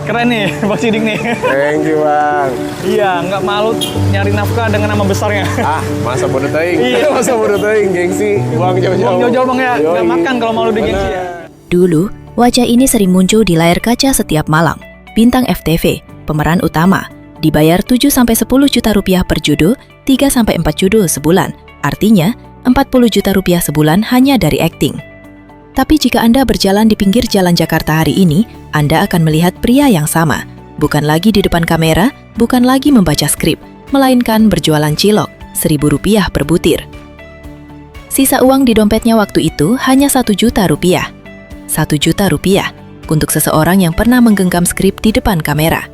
Keren nih, Bang Sidik nih. Thank you, Bang. Iya, nggak malu nyari nafkah dengan nama besarnya. Masa bodoh teuing. Iya. Masa bodoh teuing, gengsi. Buang jauh-jauh. Bang jauh-jauh Bang ya, nggak makan kalau malu di gengsi ya. Dulu, wajah ini sering muncul di layar kaca setiap malam. Bintang FTV, pemeran utama, dibayar 7-10 juta rupiah per judul, 3-4 judul sebulan. Artinya, 40 juta rupiah sebulan hanya dari akting. Tapi jika Anda berjalan di pinggir jalan Jakarta hari ini, Anda akan melihat pria yang sama. Bukan lagi di depan kamera, bukan lagi membaca skrip, melainkan berjualan cilok, Rp1.000 per butir. Sisa uang di dompetnya waktu itu hanya 1 juta rupiah. 1 juta rupiah untuk seseorang yang pernah menggenggam skrip di depan kamera.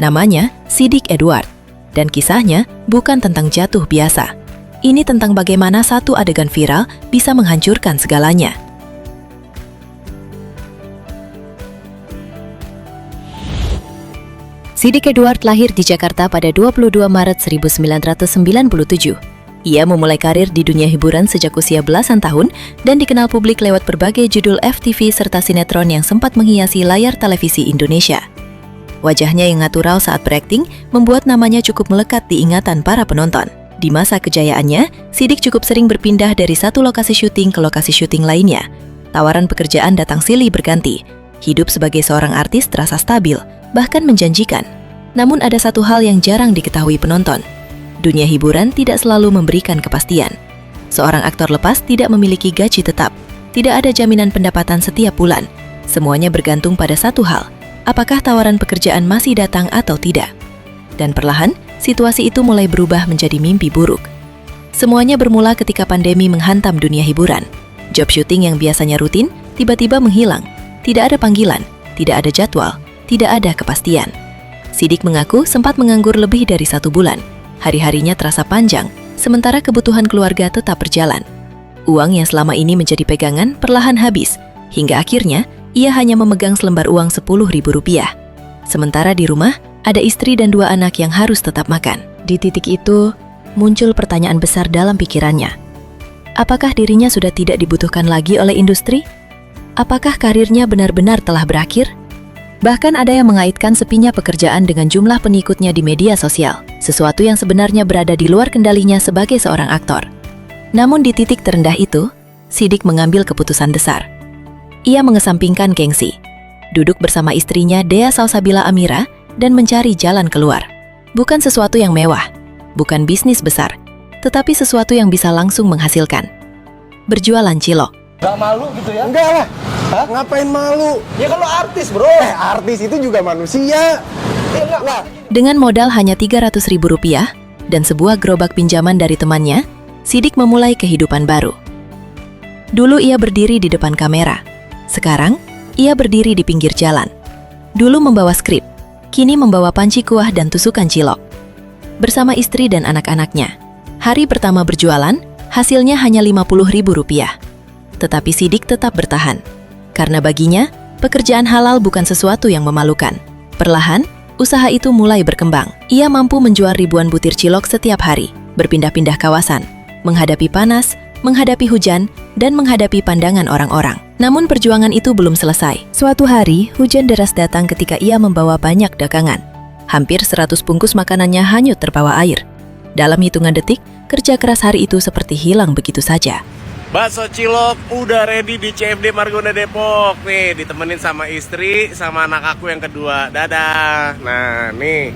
Namanya Sidik Edward, dan kisahnya bukan tentang jatuh biasa. Ini tentang bagaimana satu adegan viral bisa menghancurkan segalanya. Sidik Edward lahir di Jakarta pada 22 Maret 1997. Ia memulai karir di dunia hiburan sejak usia belasan tahun dan dikenal publik lewat berbagai judul FTV serta sinetron yang sempat menghiasi layar televisi Indonesia. Wajahnya yang natural saat berakting membuat namanya cukup melekat di ingatan para penonton. Di masa kejayaannya, Sidik cukup sering berpindah dari satu lokasi syuting ke lokasi syuting lainnya. Tawaran pekerjaan datang silih berganti. Hidup sebagai seorang artis terasa stabil, bahkan menjanjikan. Namun ada satu hal yang jarang diketahui penonton. Dunia hiburan tidak selalu memberikan kepastian. Seorang aktor lepas tidak memiliki gaji tetap. Tidak ada jaminan pendapatan setiap bulan. Semuanya bergantung pada satu hal, apakah tawaran pekerjaan masih datang atau tidak. Dan perlahan, situasi itu mulai berubah menjadi mimpi buruk. Semuanya bermula ketika pandemi menghantam dunia hiburan. Job syuting yang biasanya rutin, tiba-tiba menghilang. Tidak ada panggilan, tidak ada jadwal, tidak ada kepastian. Sidik mengaku sempat menganggur lebih dari 1 bulan. Hari-harinya terasa panjang, sementara kebutuhan keluarga tetap berjalan. Uang yang selama ini menjadi pegangan perlahan habis, hingga akhirnya ia hanya memegang selembar uang Rp10.000. Sementara di rumah, ada istri dan 2 anak yang harus tetap makan. Di titik itu, muncul pertanyaan besar dalam pikirannya. Apakah dirinya sudah tidak dibutuhkan lagi oleh industri? Apakah karirnya benar-benar telah berakhir? Bahkan ada yang mengaitkan sepinya pekerjaan dengan jumlah pengikutnya di media sosial, sesuatu yang sebenarnya berada di luar kendalinya sebagai seorang aktor. Namun di titik terendah itu, Sidik mengambil keputusan besar. Ia mengesampingkan gengsi, duduk bersama istrinya Dea Salsabila Amira, dan mencari jalan keluar. Bukan sesuatu yang mewah, bukan bisnis besar, tetapi sesuatu yang bisa langsung menghasilkan. Berjualan cilok. Gak malu gitu ya? Enggak lah. Hah? Ngapain malu? Ya kalau artis bro. Artis itu juga manusia. Enggak. Dengan modal hanya Rp300.000 dan sebuah gerobak pinjaman dari temannya, Sidik memulai kehidupan baru. Dulu ia berdiri di depan kamera. Sekarang, ia berdiri di pinggir jalan. Dulu membawa skrip, kini membawa panci kuah dan tusukan cilok. Bersama istri dan anak-anaknya. Hari pertama berjualan, hasilnya hanya Rp50.000. Tetapi Sidik tetap bertahan. Karena baginya, pekerjaan halal bukan sesuatu yang memalukan. Perlahan, usaha itu mulai berkembang. Ia mampu menjual ribuan butir cilok setiap hari, berpindah-pindah kawasan, menghadapi panas, menghadapi hujan, dan menghadapi pandangan orang-orang. Namun perjuangan itu belum selesai. Suatu hari, hujan deras datang ketika ia membawa banyak dagangan. Hampir 100 bungkus makanannya hanyut terbawa air. Dalam hitungan detik, kerja keras hari itu seperti hilang begitu saja. Bakso cilok udah ready di CFD Margonda Depok. Nih, ditemenin sama istri, sama anak aku yang kedua. Dadah. Nah, nih.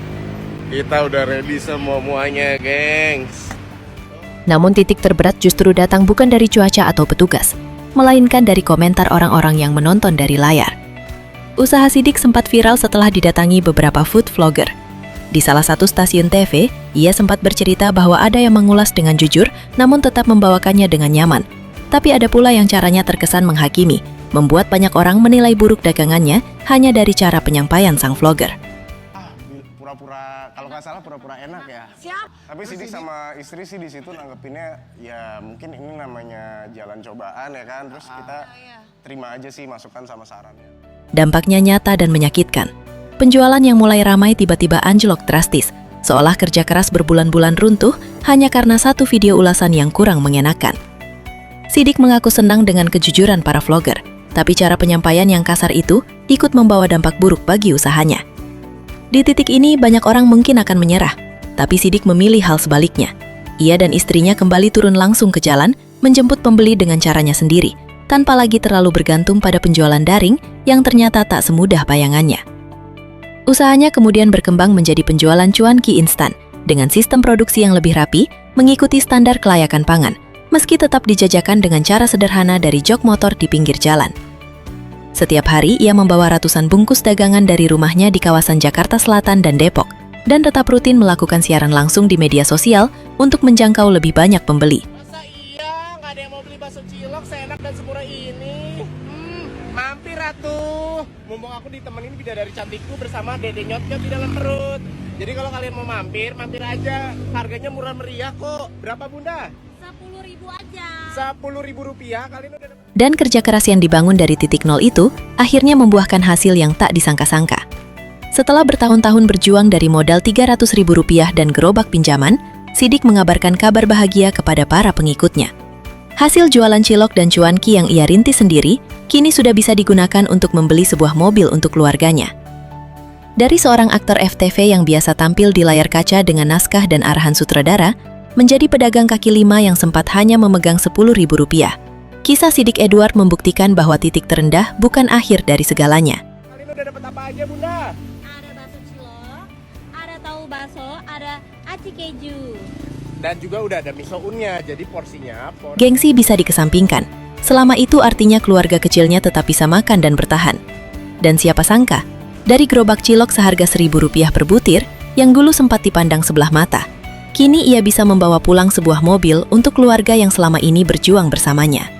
Kita udah ready semuanya, gengs. Namun titik terberat justru datang bukan dari cuaca atau petugas, melainkan dari komentar orang-orang yang menonton dari layar. Usaha Sidik sempat viral setelah didatangi beberapa food vlogger. Di salah satu stasiun TV, ia sempat bercerita bahwa ada yang mengulas dengan jujur, namun tetap membawakannya dengan nyaman. Tapi ada pula yang caranya terkesan menghakimi, membuat banyak orang menilai buruk dagangannya hanya dari cara penyampaian sang vlogger. Pura-pura, kalau nggak salah pura-pura enak ya. Siap. Tapi Sidik sama istri sih di situ nanggepinnya ya mungkin ini namanya jalan cobaan ya kan. Terus kita terima aja sih masukan sama sarannya. Dampaknya nyata dan menyakitkan. Penjualan yang mulai ramai tiba-tiba anjlok drastis, seolah kerja keras berbulan-bulan runtuh hanya karena satu video ulasan yang kurang mengenakan. Sidik mengaku senang dengan kejujuran para vlogger. Tapi cara penyampaian yang kasar itu ikut membawa dampak buruk bagi usahanya. Di titik ini banyak orang mungkin akan menyerah, tapi Sidik memilih hal sebaliknya. Ia dan istrinya kembali turun langsung ke jalan, menjemput pembeli dengan caranya sendiri, tanpa lagi terlalu bergantung pada penjualan daring yang ternyata tak semudah bayangannya. Usahanya kemudian berkembang menjadi penjualan cuanki instan, dengan sistem produksi yang lebih rapi, mengikuti standar kelayakan pangan, meski tetap dijajakan dengan cara sederhana dari jok motor di pinggir jalan. Setiap hari, ia membawa ratusan bungkus dagangan dari rumahnya di kawasan Jakarta Selatan dan Depok, dan tetap rutin melakukan siaran langsung di media sosial untuk menjangkau lebih banyak pembeli. Masa iya? Nggak ada yang mau beli bakso cilok seenak dan semurah ini? Mampir atuh. Mumpung aku ditemenin bidadari cantikku bersama dede nyot-nyot di dalam perut. Jadi kalau kalian mau mampir, mampir aja. Harganya murah meriah kok. Berapa bunda? 10.000 aja. 10.000 rupiah. Kalian udah dapat. Dan kerja keras yang dibangun dari titik nol itu akhirnya membuahkan hasil yang tak disangka-sangka. Setelah bertahun-tahun berjuang dari modal Rp300.000 dan gerobak pinjaman, Sidik mengabarkan kabar bahagia kepada para pengikutnya. Hasil jualan cilok dan cuanki yang ia rintis sendiri, kini sudah bisa digunakan untuk membeli sebuah mobil untuk keluarganya. Dari seorang aktor FTV yang biasa tampil di layar kaca dengan naskah dan arahan sutradara, menjadi pedagang kaki lima yang sempat hanya memegang Rp10.000. Kisah Sidik Edward membuktikan bahwa titik terendah bukan akhir dari segalanya. Kalian udah dapat apa aja bunda? Ada bakso cilok, ada tahu bakso, ada aci keju. Dan juga udah ada miso unnya. Jadi porsinya Gengsi bisa dikesampingkan. Selama itu artinya keluarga kecilnya tetap bisa makan dan bertahan. Dan siapa sangka, dari gerobak cilok seharga Rp1.000 per butir, yang dulu sempat dipandang sebelah mata, kini ia bisa membawa pulang sebuah mobil untuk keluarga yang selama ini berjuang bersamanya.